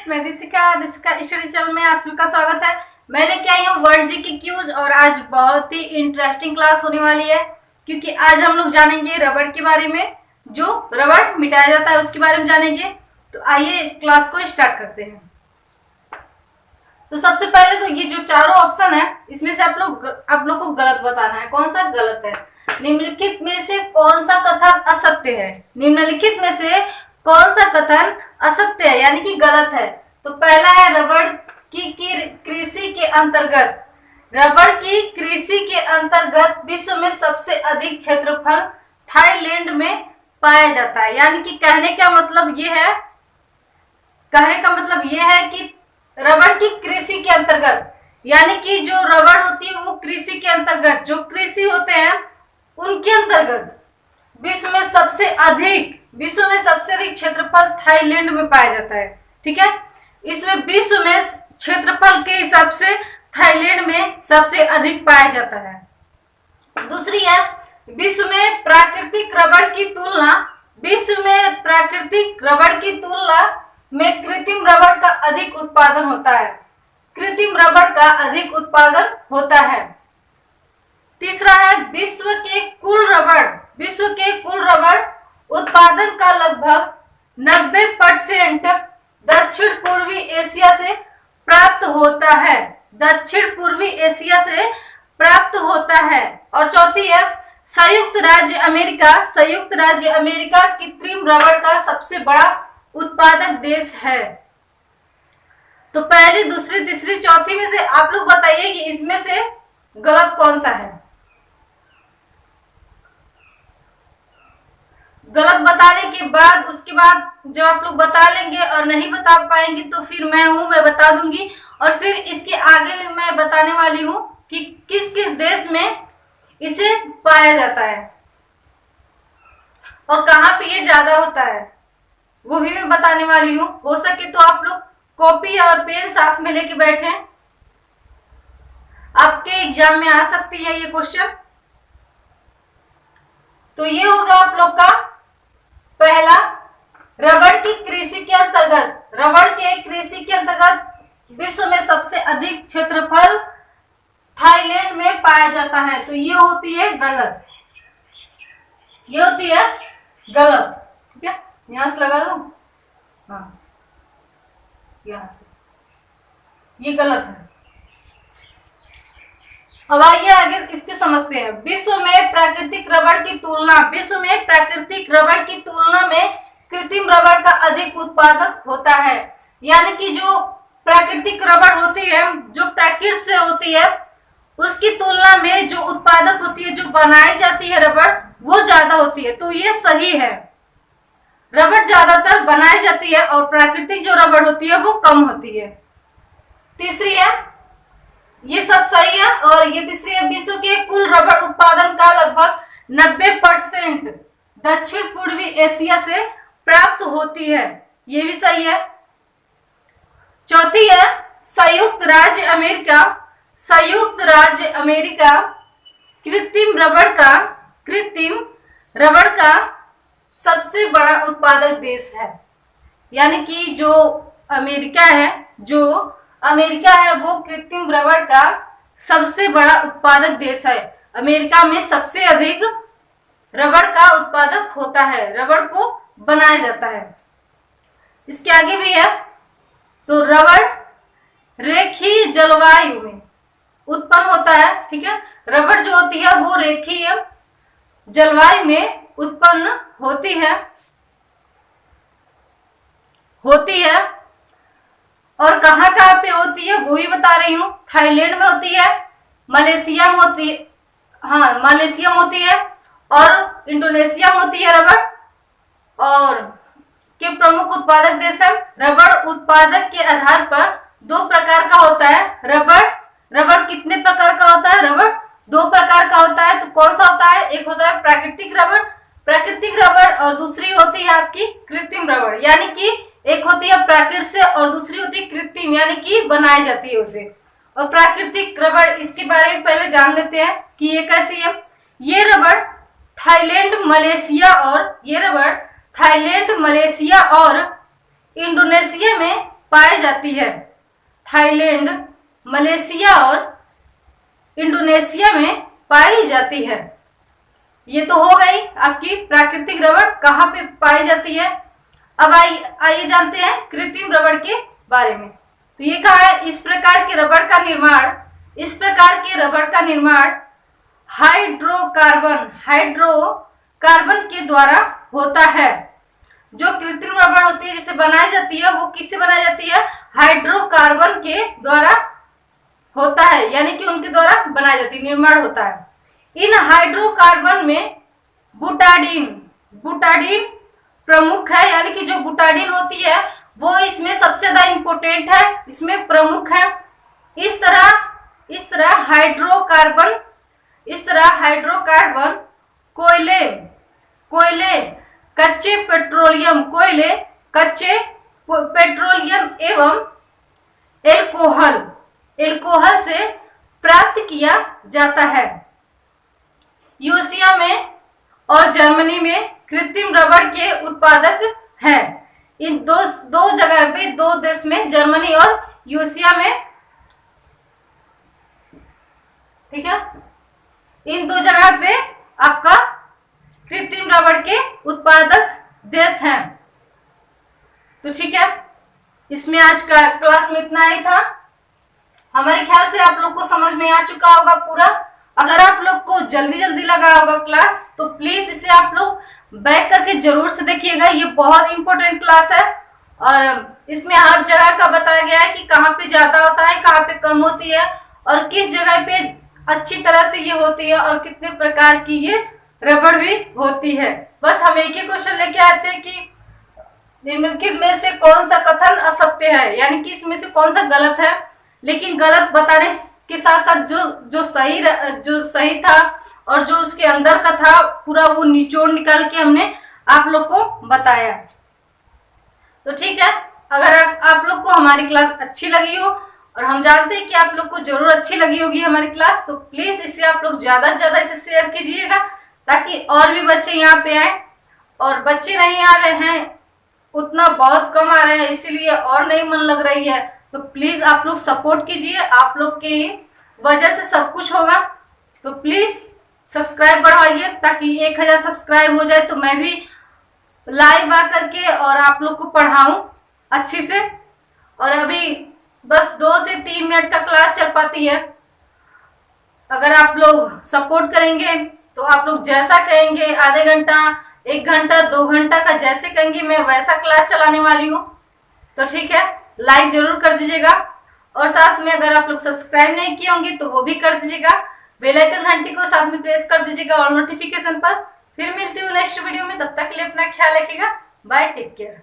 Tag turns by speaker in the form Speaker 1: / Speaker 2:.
Speaker 1: Friends, मैं Deepika study channel में आप सबका स्वागत है। मैं लेके आई हूँ वर्ल्ड जी की क्यूज और आज बहुत ही इंटरेस्टिंग क्लास होने वाली है, क्योंकि आज हम लोग जानेंगे रबड़ के बारे में। जो रबड़ मिटाया जाता है उसके बारे में जानेंगे। तो आइए क्लास को स्टार्ट करते हैं। तो सबसे पहले तो ये जो चारों ऑप्शन है, इसमें से आप लोग को गलत बताना है। कौन सा गलत है? निम्नलिखित में से कौन सा कथन असत्य है? निम्नलिखित में से कौन सा कथन असत्य है यानी कि गलत है? तो पहला है रबड़ की कृषि के अंतर्गत, रबड़ की कृषि के अंतर्गत विश्व में सबसे अधिक क्षेत्रफल थाईलैंड में पाया जाता है। यानी कि कहने का मतलब ये है कि रबड़ की कृषि के अंतर्गत, यानी कि जो रबड़ होती है वो कृषि के अंतर्गत, जो कृषि होते हैं उनके अंतर्गत विश्व में सबसे अधिक क्षेत्रफल थाईलैंड में पाया जाता है। ठीक है, इसमें विश्व में क्षेत्रफल के हिसाब से थाईलैंड में सबसे अधिक पाया जाता है। दूसरी है विश्व में प्राकृतिक रबड़ की तुलना में कृत्रिम रबड़ का अधिक उत्पादन होता है। तीसरा है विश्व के कुल रबड़ उत्पादन का लगभग 90% दक्षिण पूर्वी एशिया से प्राप्त होता है। और चौथी है संयुक्त राज्य अमेरिका कृत्रिम रबड़ का सबसे बड़ा उत्पादक देश है। तो पहली, दूसरी, तीसरी, चौथी में से आप लोग बताइए कि इसमें से गलत कौन सा है। गलत बताने के बाद उसके बाद जब आप लोग बता लेंगे और नहीं बता पाएंगे तो फिर मैं बता दूंगी। और फिर इसके आगे मैं बताने वाली हूँ कि किस किस देश में इसे पाया जाता है और कहाँ पे ये ज्यादा होता है, वो भी मैं बताने वाली हूँ। हो सके तो आप लोग कॉपी और पेन साथ में लेके बैठे, आपके एग्जाम में आ सकती है ये क्वेश्चन। तो ये होगा आप लोग का पहला, रबड़ की कृषि के अंतर्गत विश्व में सबसे अधिक क्षेत्रफल थाईलैंड में पाया जाता है। तो ये होती है गलत, ठीक है। यहां से लगा दो, हाँ, यहां से, ये गलत है। अब आइए आगे इसके समझते हैं। विश्व में प्राकृतिक रबड़ की तुलना में कृत्रिम रबड़ का अधिक उत्पादक होता है। यानी कि जो प्राकृतिक रबड़ होती है, जो प्रकृति से होती है, उसकी तुलना में जो उत्पादक होती है, जो बनाई जाती है रबड़, वो ज्यादा होती है। तो ये सही है, रबड़ ज्यादातर बनाई जाती है और प्राकृतिक जो रबड़ होती है वो कम होती है। तीसरी है, ये सब सही है। और ये तीसरी है, विश्व के कुल रबड़ उत्पादन का लगभग 90% दक्षिण पूर्वी एशिया से प्राप्त होती है, ये भी सही है। चौथी है, संयुक्त राज्य अमेरिका कृत्रिम रबड़ का सबसे बड़ा उत्पादक देश है। यानी कि जो अमेरिका है वो कृत्रिम रबड़ का सबसे बड़ा उत्पादक देश है। अमेरिका में सबसे अधिक रबड़ का उत्पादक होता है, रबड़ को बनाया जाता है। इसके आगे भी है, तो रबड़ रेखीय जलवायु में उत्पन्न होता है। ठीक है, रबड़ जो होती है वो रेखीय जलवायु में उत्पन्न होती है। और कहाँ पे होती है वो भी बता रही हूँ। थाईलैंड में होती है, मलेशिया में होती है और इंडोनेशिया में होती है रबड़। और के प्रमुख उत्पादक देश है। रबड़ उत्पादक के आधार पर दो प्रकार का होता है। रबड़ कितने प्रकार का होता है? रबड़ दो प्रकार का होता है। तो कौन सा होता है? एक होता है प्राकृतिक रबड़ और दूसरी होती है आपकी कृत्रिम रबड़। यानी कि एक होती है प्राकृतिक से और दूसरी होती है कृत्रिम, यानी कि बनाई जाती है उसे। और प्राकृतिक रबड़, इसके बारे में पहले जान लेते हैं कि ये कैसी है। ये रबड़ थाईलैंड, मलेशिया और इंडोनेशिया में पाई जाती है। थाईलैंड, मलेशिया और इंडोनेशिया में पाई जाती है। ये तो हो गई आपकी प्राकृतिक रबड़ कहाँ पे पाई जाती है। अब आइए जानते हैं कृत्रिम रबड़ के बारे में। तो ये कहा है इस प्रकार के रबड़ का निर्माण हाइड्रोकार्बन के द्वारा होता है। जो कृत्रिम रबड़ होती है जिसे बनाई जाती है वो किससे बनाई जाती है? हाइड्रोकार्बन के द्वारा होता है, यानी कि उनके द्वारा बनाई जाती है, निर्माण होता है। इन हाइड्रोकार्बन में बुटाडीन प्रमुख है, यानी कि जो बुटाडीन होती है वो इसमें सबसे ज्यादा इंपॉर्टेंट है, इसमें प्रमुख है। इस तरह हाइड्रोकार्बन कोयले, कच्चे पेट्रोलियम एवं एल्कोहल से प्राप्त किया जाता है। यूएसए में और जर्मनी में कृत्रिम रबड़ के उत्पादक हैं। इन दो जगह पे, दो देश में, जर्मनी और यूएसए में, ठीक है, इन दो जगह पे आपका कृत्रिम रबड़ के उत्पादक देश हैं। तो ठीक है, इसमें आज का क्लास में इतना ही था। हमारे ख्याल से आप लोग को समझ में आ चुका होगा पूरा। अगर आप लोग को जल्दी लगा होगा क्लास तो प्लीज इसे आप लोग बैक करके जरूर से देखिएगा। ये बहुत इंपॉर्टेंट क्लास है और इसमें हर जगह का बताया गया है कि कहाँ पे ज्यादा होता है, कहाँ पे कम होती है और किस जगह पे अच्छी तरह से ये होती है और कितने प्रकार की ये रबड़ भी होती है। बस हम एक ही क्वेश्चन लेके आते हैं कि निम्नलिखित में से कौन सा कथन असत्य है, यानी कि इसमें से कौन सा गलत है। लेकिन गलत बताने के साथ साथ जो सही था और जो उसके अंदर का था पूरा वो निचोड़ निकाल के हमने आप लोग को बताया। तो ठीक है, अगर आप लोग को हमारी क्लास अच्छी लगी हो और हम जानते हैं कि आप लोग को जरूर अच्छी लगी होगी हमारी क्लास, तो प्लीज इसे आप लोग ज्यादा से ज्यादा इसे शेयर कीजिएगा ताकि और भी बच्चे यहाँ पे आए। और बच्चे नहीं आ रहे हैं, उतना बहुत कम आ रहे हैं, इसीलिए और नहीं मन लग रही है। तो प्लीज आप लोग सपोर्ट कीजिए, आप लोग की वजह से सब कुछ होगा। तो प्लीज सब्सक्राइब बढ़ाइए ताकि 1000 सब्सक्राइब हो जाए तो मैं भी लाइव आ करके और आप लोग को पढ़ाऊं अच्छी से। और अभी बस 2 से 3 मिनट का क्लास चल पाती है। अगर आप लोग सपोर्ट करेंगे तो आप लोग जैसा कहेंगे, आधे घंटा, 1 घंटा, 2 घंटा का जैसे कहेंगे मैं वैसा क्लास चलाने वाली हूँ। तो ठीक है, लाइक जरूर कर दीजिएगा और साथ में अगर आप लोग सब्सक्राइब नहीं किए होंगे तो वो भी कर दीजिएगा। बेल आइकन घंटी को साथ में प्रेस कर दीजिएगा और नोटिफिकेशन पर। फिर मिलती हूँ नेक्स्ट वीडियो में, तब तक के लिए अपना ख्याल रखिएगा। Bye, take care.